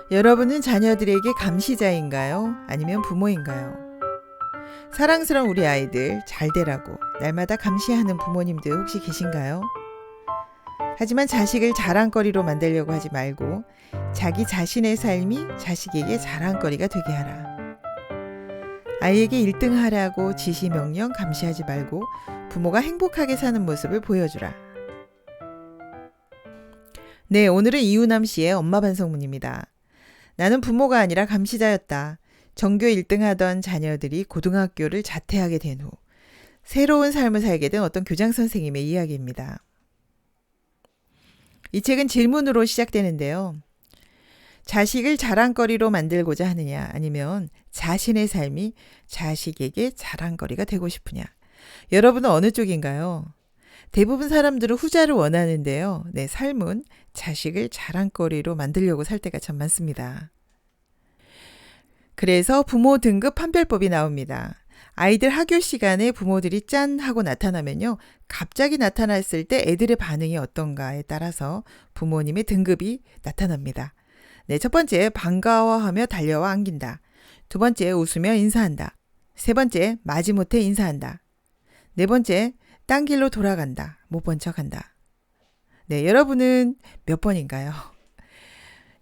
여러분은 자녀들에게 감시자인가요? 아니면 부모인가요? 사랑스러운 우리 아이들 잘 되라고 날마다 감시하는 부모님들 혹시 계신가요? 하지만 자식을 자랑거리로 만들려고 하지 말고 자기 자신의 삶이 자식에게 자랑거리가 되게 하라. 아이에게 1등 하라고 지시 명령 감시하지 말고 부모가 행복하게 사는 모습을 보여주라. 네, 오늘은 이우남 씨의 엄마 반성문입니다. 나는 부모가 아니라 감시자였다. 전교 1등 하던 자녀들이 고등학교를 자퇴하게 된 후 새로운 삶을 살게 된 어떤 교장 선생님의 이야기입니다. 이 책은 질문으로 시작되는데요. 자식을 자랑거리로 만들고자 하느냐, 아니면 자신의 삶이 자식에게 자랑거리가 되고 싶으냐. 여러분은 어느 쪽인가요? 대부분 사람들은 후자를 원하는데요. 내 삶은 자식을 자랑거리로 만들려고 살 때가 참 많습니다. 그래서 부모 등급 판별법이 나옵니다. 아이들 학교 시간에 부모들이 짠 하고 나타나면요. 갑자기 나타났을 때 애들의 반응이 어떤가에 따라서 부모님의 등급이 나타납니다. 네, 첫 번째, 반가워하며 달려와 안긴다. 두 번째, 웃으며 인사한다. 세 번째, 마지못해 인사한다. 네 번째, 딴 길로 돌아간다. 못 본 척한다. 네, 여러분은 몇 번인가요?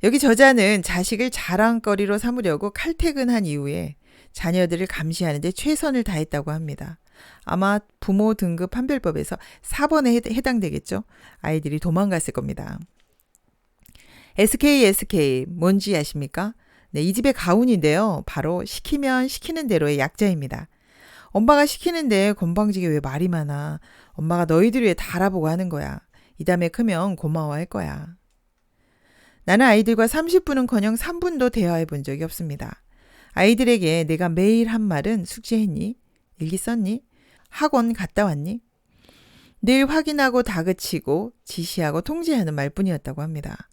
여기 저자는 자식을 자랑거리로 삼으려고 칼퇴근한 이후에 자녀들을 감시하는 데 최선을 다했다고 합니다. 아마 부모 등급 판별법에서 4번에 해당되겠죠? 아이들이 도망갔을 겁니다. SK 뭔지 아십니까? 네, 이 집의 가훈인데요. 바로 시키면 시키는 대로의 약자입니다. 엄마가 시키는데 건방지게 왜 말이 많아. 엄마가 너희들 위해 다 알아보고 하는 거야. 이 다음에 크면 고마워할 거야. 나는 아이들과 30분은커녕 3분도 대화해 본 적이 없습니다. 아이들에게 내가 매일 한 말은 숙제했니? 일기 썼니? 학원 갔다 왔니? 늘 확인하고 다그치고 지시하고 통제하는 말뿐이었다고 합니다.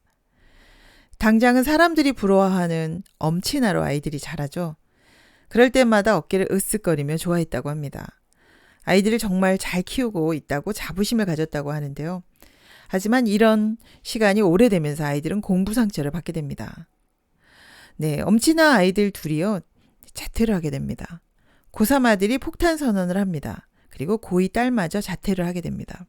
당장은 사람들이 부러워하는 엄친아로 아이들이 자라죠. 그럴 때마다 어깨를 으쓱거리며 좋아했다고 합니다. 아이들을 정말 잘 키우고 있다고 자부심을 가졌다고 하는데요. 하지만 이런 시간이 오래되면서 아이들은 공부 상처를 받게 됩니다. 네, 엄친아 아이들 둘이요. 자퇴를 하게 됩니다. 고3 아들이 폭탄 선언을 합니다. 그리고 고2 딸마저 자퇴를 하게 됩니다.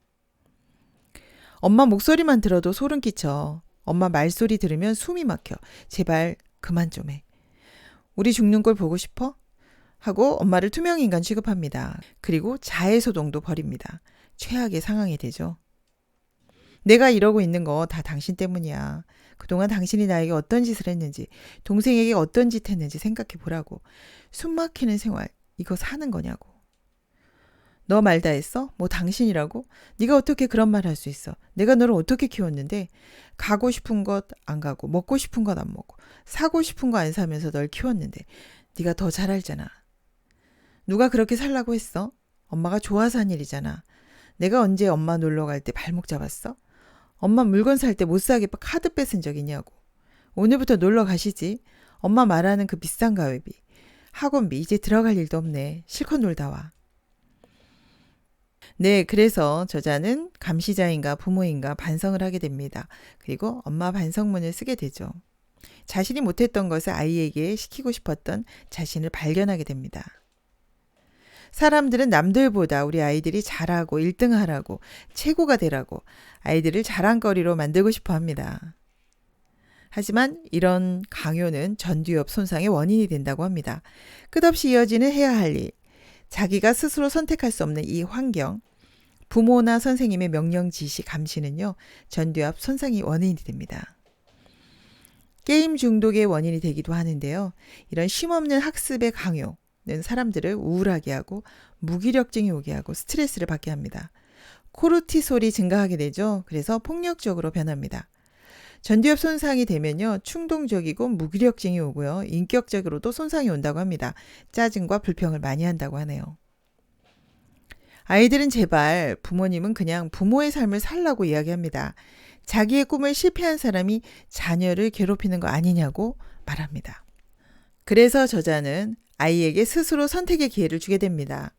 엄마 목소리만 들어도 소름 끼쳐. 엄마 말소리 들으면 숨이 막혀. 제발 그만 좀 해. 우리 죽는 걸 보고 싶어? 하고 엄마를 투명인간 취급합니다. 그리고 자해소동도 벌입니다. 최악의 상황이 되죠. 내가 이러고 있는 거 다 당신 때문이야. 그동안 당신이 나에게 어떤 짓을 했는지, 동생에게 어떤 짓 했는지 생각해 보라고. 숨 막히는 생활, 이거 사는 거냐고. 너 말 다 했어? 뭐 당신이라고? 네가 어떻게 그런 말 할 수 있어? 내가 너를 어떻게 키웠는데? 가고 싶은 것 안 가고, 먹고 싶은 것 안 먹고, 사고 싶은 거 안 사면서 널 키웠는데 네가 더 잘 알잖아. 누가 그렇게 살라고 했어? 엄마가 좋아서 한 일이잖아. 내가 언제 엄마 놀러 갈 때 발목 잡았어? 엄마 물건 살 때 못 사게 카드 뺏은 적 있냐고. 오늘부터 놀러 가시지. 엄마 말하는 그 비싼 가회비, 학원비 이제 들어갈 일도 없네. 실컷 놀다 와. 네, 그래서 저자는 감시자인가 부모인가 반성을 하게 됩니다. 그리고 엄마 반성문을 쓰게 되죠. 자신이 못했던 것을 아이에게 시키고 싶었던 자신을 발견하게 됩니다. 사람들은 남들보다 우리 아이들이 잘하고 1등 하라고 최고가 되라고 아이들을 자랑거리로 만들고 싶어 합니다. 하지만 이런 강요는 전두엽 손상의 원인이 된다고 합니다. 끝없이 이어지는 해야 할 일, 자기가 스스로 선택할 수 없는 이 환경, 부모나 선생님의 명령 지시 감시는요, 전두엽 손상이 원인이 됩니다. 게임 중독의 원인이 되기도 하는데요. 이런 쉼없는 학습의 강요는 사람들을 우울하게 하고 무기력증이 오게 하고 스트레스를 받게 합니다. 코르티솔이 증가하게 되죠. 그래서 폭력적으로 변합니다. 전두엽 손상이 되면요. 충동적이고 무기력증이 오고요. 인격적으로도 손상이 온다고 합니다. 짜증과 불평을 많이 한다고 하네요. 아이들은 제발 부모님은 그냥 부모의 삶을 살라고 이야기합니다. 자기의 꿈을 실패한 사람이 자녀를 괴롭히는 거 아니냐고 말합니다. 그래서 저자는 아이에게 스스로 선택의 기회를 주게 됩니다.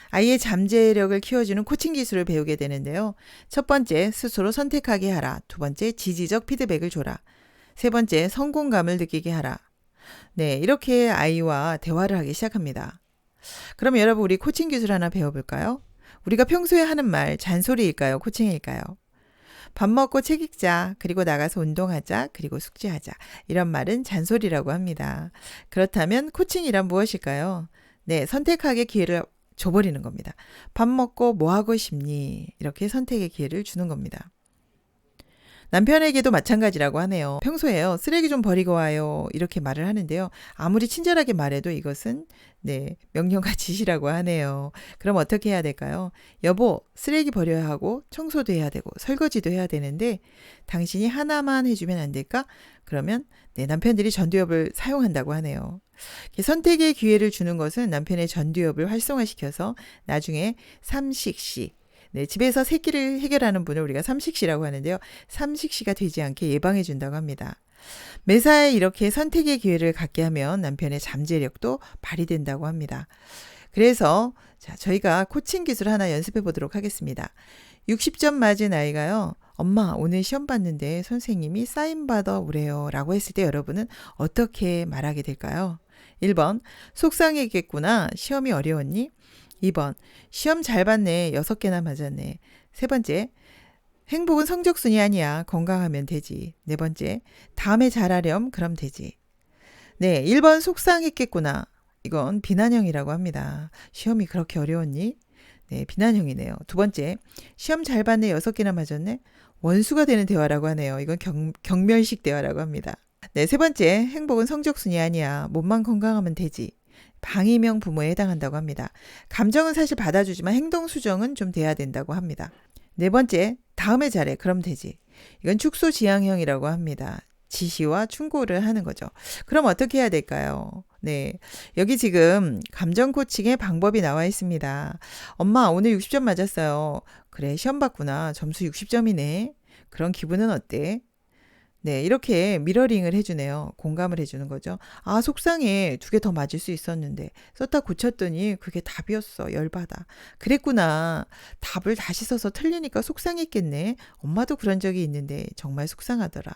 아이의 잠재력을 키워주는 코칭 기술을 배우게 되는데요. 첫 번째, 스스로 선택하게 하라. 두 번째, 지지적 피드백을 줘라. 세 번째, 성공감을 느끼게 하라. 네, 이렇게 아이와 대화를 하기 시작합니다. 그럼 여러분, 우리 코칭 기술 하나 배워볼까요? 우리가 평소에 하는 말, 잔소리일까요? 코칭일까요? 밥 먹고 책 읽자, 그리고 나가서 운동하자, 그리고 숙제하자. 이런 말은 잔소리라고 합니다. 그렇다면 코칭이란 무엇일까요? 네, 선택하게 기회를 줘버리는 겁니다. 밥 먹고 뭐 하고 싶니? 이렇게 선택의 기회를 주는 겁니다. 남편에게도 마찬가지라고 하네요. 평소에요. 쓰레기 좀 버리고 와요. 이렇게 말을 하는데요. 아무리 친절하게 말해도 이것은 네, 명령과 지시라고 하네요. 그럼 어떻게 해야 될까요? 여보, 쓰레기 버려야 하고 청소도 해야 되고 설거지도 해야 되는데 당신이 하나만 해주면 안 될까? 그러면 네, 남편들이 전두엽을 사용한다고 하네요. 선택의 기회를 주는 것은 남편의 전두엽을 활성화시켜서 나중에 삼식시, 네, 집에서 새끼를 해결하는 분을 우리가 삼식시라고 하는데요. 삼식시가 되지 않게 예방해 준다고 합니다. 매사에 이렇게 선택의 기회를 갖게 하면 남편의 잠재력도 발휘된다고 합니다. 그래서 자, 저희가 코칭 기술 하나 연습해 보도록 하겠습니다. 60점 맞은 아이가요. 엄마, 오늘 시험 봤는데 선생님이 사인 받아 오래요. 라고 했을 때 여러분은 어떻게 말하게 될까요? 1번, 속상했겠구나. 시험이 어려웠니? 2번, 시험 잘 봤네. 6개나 맞았네. 세 번째, 행복은 성적순이 아니야. 건강하면 되지. 네 번째, 다음에 잘하렴. 그럼 되지. 네, 1번 속상했겠구나. 이건 비난형이라고 합니다. 시험이 그렇게 어려웠니? 네, 비난형이네요. 두 번째, 시험 잘 봤네. 6개나 맞았네. 원수가 되는 대화라고 하네요. 이건 경멸식 대화라고 합니다. 네, 세 번째, 행복은 성적순이 아니야. 몸만 건강하면 되지. 방임형 부모에 해당한다고 합니다. 감정은 사실 받아주지만 행동 수정은 좀 돼야 된다고 합니다. 네 번째, 다음에 잘해. 그럼 되지. 이건 축소지향형이라고 합니다. 지시와 충고를 하는 거죠. 그럼 어떻게 해야 될까요? 네, 여기 지금 감정 코칭의 방법이 나와 있습니다. 엄마, 오늘 60점 맞았어요. 그래, 시험 봤구나. 점수 60점이네. 그런 기분은 어때? 네, 이렇게 미러링을 해주네요. 공감을 해주는 거죠. 아, 속상해. 2개 더 맞을 수 있었는데. 썼다 고쳤더니 그게 답이었어. 열받아. 그랬구나. 답을 다시 써서 틀리니까 속상했겠네. 엄마도 그런 적이 있는데 정말 속상하더라.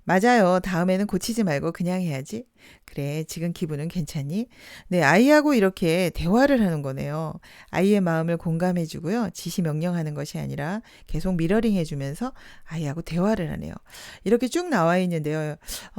맞아요. 다음에는 고치지 말고 그냥 해야지. 그래, 지금 기분은 괜찮니? 네, 아이하고 이렇게 대화를 하는 거네요. 아이의 마음을 공감해주고요. 지시 명령하는 것이 아니라 계속 미러링 해주면서 아이하고 대화를 하네요. 이렇게 쭉 나와 있는데요.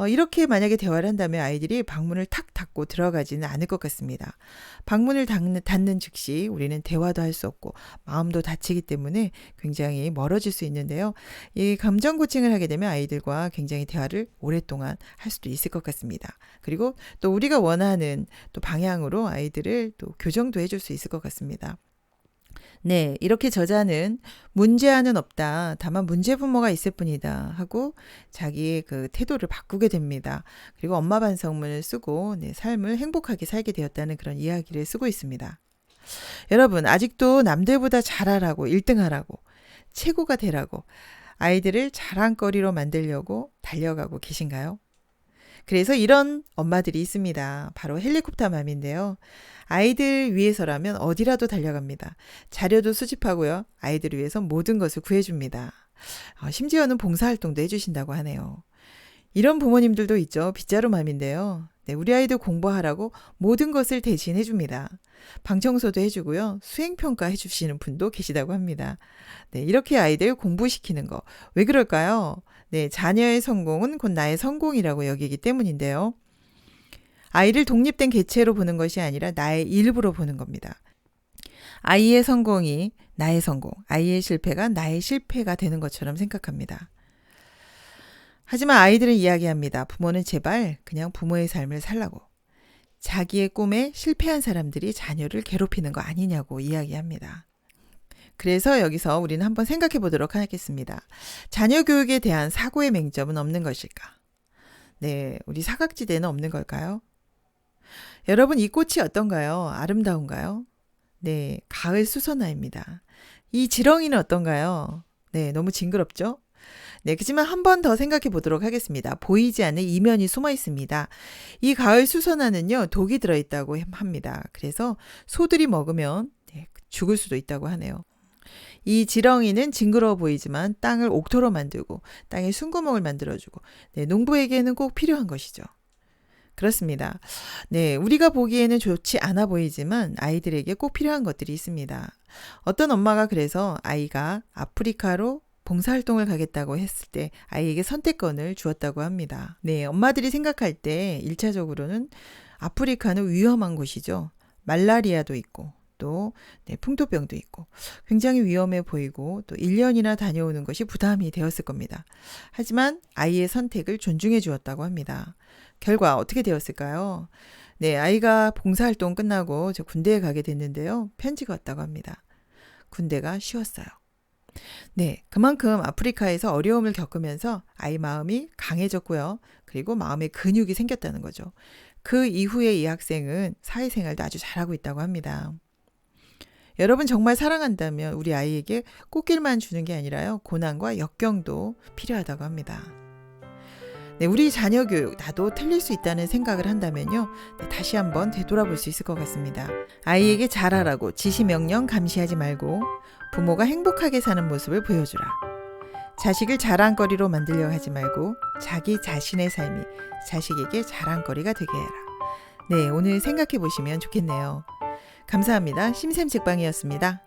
이렇게 만약에 대화를 한다면 아이들이 방문을 탁 닫고 들어가지는 않을 것 같습니다. 방문을 닫는 즉시 우리는 대화도 할 수 없고 마음도 다치기 때문에 굉장히 멀어질 수 있는데요. 이 감정 코칭을 하게 되면 아이들과 굉장히 대화를 오랫동안 할 수도 있을 것 같습니다. 그리고 또 우리가 원하는 또 방향으로 아이들을 또 교정도 해줄 수 있을 것 같습니다. 네, 이렇게 저자는 문제아는 없다. 다만 문제 부모가 있을 뿐이다. 하고 자기의 그 태도를 바꾸게 됩니다. 그리고 엄마 반성문을 쓰고 네, 삶을 행복하게 살게 되었다는 그런 이야기를 쓰고 있습니다. 여러분, 아직도 남들보다 잘하라고, 1등 하라고, 최고가 되라고 아이들을 자랑거리로 만들려고 달려가고 계신가요? 그래서 이런 엄마들이 있습니다. 바로 헬리콥터 맘인데요. 아이들 위해서라면 어디라도 달려갑니다. 자료도 수집하고요. 아이들을 위해서 모든 것을 구해줍니다. 심지어는 봉사활동도 해주신다고 하네요. 이런 부모님들도 있죠. 빗자루 맘인데요. 네, 우리 아이들 공부하라고 모든 것을 대신해 줍니다. 방청소도 해주고요. 수행평가 해주시는 분도 계시다고 합니다. 네, 이렇게 아이들 공부시키는 거. 왜 그럴까요? 네, 자녀의 성공은 곧 나의 성공이라고 여기기 때문인데요. 아이를 독립된 개체로 보는 것이 아니라 나의 일부로 보는 겁니다. 아이의 성공이 나의 성공, 아이의 실패가 나의 실패가 되는 것처럼 생각합니다. 하지만 아이들은 이야기합니다. 부모는 제발 그냥 부모의 삶을 살라고. 자기의 꿈에 실패한 사람들이 자녀를 괴롭히는 거 아니냐고 이야기합니다. 그래서 여기서 우리는 한번 생각해 보도록 하겠습니다. 자녀 교육에 대한 사고의 맹점은 없는 것일까? 네, 우리 사각지대는 없는 걸까요? 여러분, 이 꽃이 어떤가요? 아름다운가요? 네, 가을 수선화입니다. 이 지렁이는 어떤가요? 네, 너무 징그럽죠? 네, 그렇지만 한 번 더 생각해 보도록 하겠습니다. 보이지 않는 이면이 숨어 있습니다. 이 가을 수선화는요, 독이 들어있다고 합니다. 그래서 소들이 먹으면 네, 죽을 수도 있다고 하네요. 이 지렁이는 징그러워 보이지만 땅을 옥토로 만들고 땅에 숨구멍을 만들어주고 네, 농부에게는 꼭 필요한 것이죠. 그렇습니다. 네, 우리가 보기에는 좋지 않아 보이지만 아이들에게 꼭 필요한 것들이 있습니다. 어떤 엄마가 그래서 아이가 아프리카로 봉사활동을 가겠다고 했을 때 아이에게 선택권을 주었다고 합니다. 네, 엄마들이 생각할 때 1차적으로는 아프리카는 위험한 곳이죠. 말라리아도 있고 또 네, 풍토병도 있고 굉장히 위험해 보이고 또 1년이나 다녀오는 것이 부담이 되었을 겁니다. 하지만 아이의 선택을 존중해 주었다고 합니다. 결과 어떻게 되었을까요? 네, 아이가 봉사활동 끝나고 저 군대에 가게 됐는데요. 편지가 왔다고 합니다. 군대가 쉬웠어요. 네, 그만큼 아프리카에서 어려움을 겪으면서 아이 마음이 강해졌고요. 그리고 마음의 근육이 생겼다는 거죠. 그 이후에 이 학생은 사회생활도 아주 잘하고 있다고 합니다. 여러분 정말 사랑한다면 우리 아이에게 꽃길만 주는 게 아니라요. 고난과 역경도 필요하다고 합니다. 네, 우리 자녀 교육 나도 틀릴 수 있다는 생각을 한다면요. 네, 다시 한번 되돌아볼 수 있을 것 같습니다. 아이에게 잘하라고 지시명령 감시하지 말고 부모가 행복하게 사는 모습을 보여주라. 자식을 자랑거리로 만들려 하지 말고 자기 자신의 삶이 자식에게 자랑거리가 되게 해라. 네, 오늘 생각해 보시면 좋겠네요. 감사합니다. 심샘책방이었습니다.